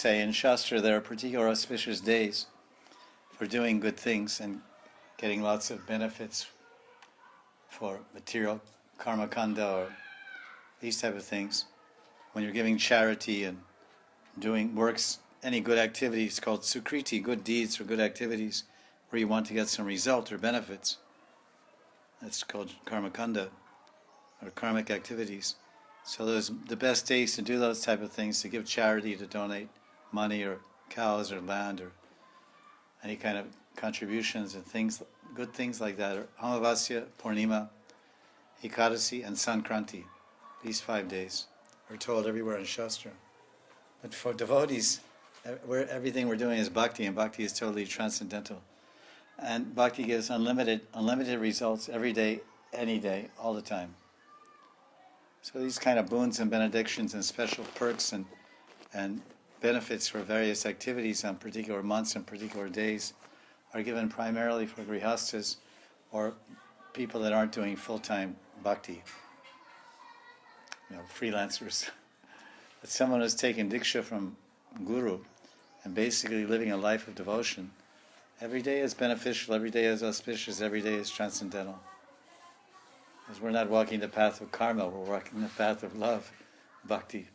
Say in Shastra there are particular auspicious days for doing good things and getting lots of benefits for material karma kanda or these type of things. When you're giving charity and doing works, any good activities called sukriti, good deeds or good activities where you want to get some result or benefits. That's called karma kanda or karmic activities. So those the best days to do those type of things, to give charity, to donate money or cows or land or any kind of contributions and things, good things like that, are Amavasya, Purnima, Ekadasi, and Sankranti. These 5 days are told everywhere in Shastra. But for devotees, everything we're doing is bhakti, and bhakti is totally transcendental. And bhakti gives unlimited results every day, any day, all the time. So these kind of boons and benedictions and special perks and benefits for various activities on particular months and particular days are given primarily for grihastas or people that aren't doing full-time bhakti, freelancers. But someone who's taken diksha from guru and basically living a life of devotion, every day is beneficial, every day is auspicious, every day is transcendental. Because we're not walking the path of karma, we're walking the path of love, bhakti.